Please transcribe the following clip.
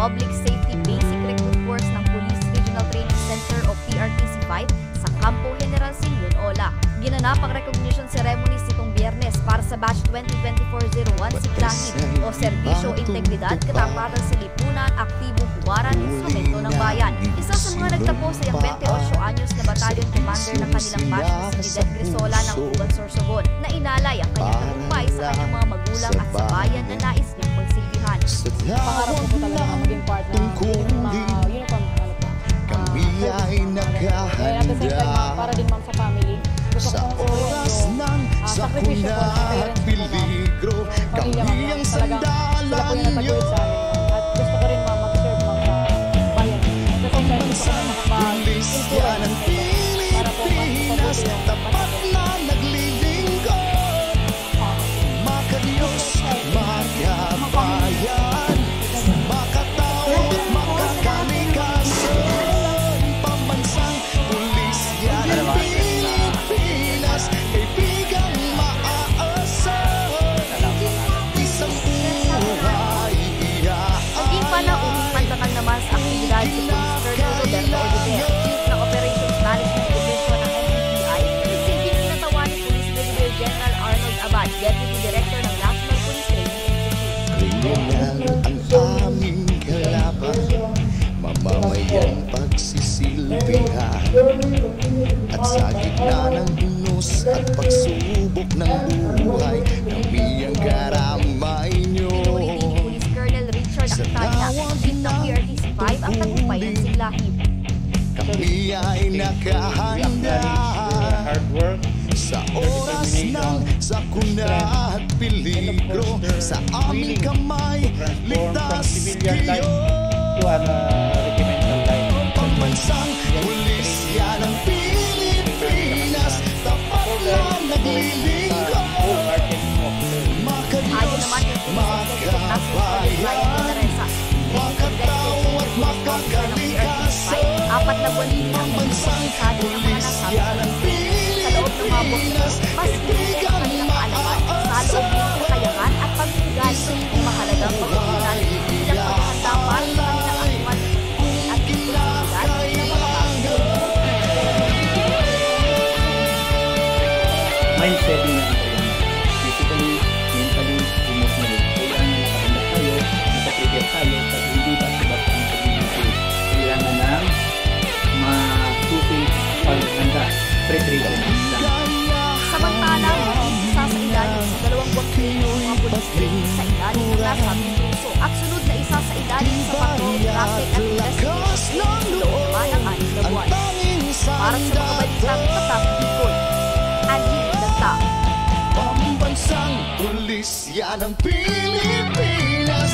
Public Safety Basic Recruit Course ng Police Regional Training Center o PRTC-5 sa Campo General Silion, Ola. Ginanap ang recognition ceremony sitong Biyernes para sa Batch 2024-01 Siklahib o Serbisyo, Integridad, Katapatan sa Lipunan, Aktibong Huwaran, Instrumento ng Bayan. Isa sa mga nagtapos ay ang 28 anyos na battalion commander ng kanilang batch na si Brigadier Crisola ng Uban, Sorsogon na inalay ang kanyang tagumpay sa kanyang mga magulang at sa bayan na nais niyang pagsilbihan. Pangarap ko po talaga maging part na uniform. Kami ay at the same time, para din ma'am sa family. Gusto ko yung sakripisyo po sa parents ko na pamilya ma'am. Talagang sila po yung nataguyod sa amin. At gusto ko rin ma'am mag-serve ma'am sa bayan. At the same time, gusto ko na makapag-influence para po mas mabuti yung si Police Colonel Roberto Oliver, Chief ng Operations Management Division ng NBI, receiving kinatawa ni Police Brigadier General Arnold Abad, Deputy Director ng National Police Training Institute. Kriminal ang aming kalaban, mamamayang pagsisilbihan. At sa gitna ng unos at pagsubok ng buhay, kami ang karamay nyo. Pinuri din ni Police Colonel Richard Actania, Chief ng PRTC-5 ang tagumpay ng Siklahib. Kami ay nakahanda sa oras ng sakuna at peligro. Sa aming kamay, ligtas kayo. Pambansang pulisya ng Pilipinas, tapat na naglilingkod. Ayon naman kay Police Executive makataw at makakalikas. Apat na buwan din ang nagsasado ng mga nasabi sa loob ng mga bukos, mas hindi ang kanilang kaalaman sa loob ng kakayahan at pagbigal ng mahalagang pagkukunan bilang paghahanda para sa kanilang aktual at responsibilidad ng mga bago. May setting na physically, mentally, emotionally. Kailangan nakahanda tayo, nakaprepare tayo, at hindi basta-basta ang pag-ibig. Kailangan ng masuking paghanda, pre-trigger. Samantalang isa sa ilalim sa 2 buwang mga police training sa ilalim ng nasabing puso at sunod na isa sa ilalim sa patrol, traffic at investigation sa loob naman ang 6 na buwan. Para sa mga balitang tatak Bicol, Angie Dagta. Pambansang pulisya ng Pilipinas,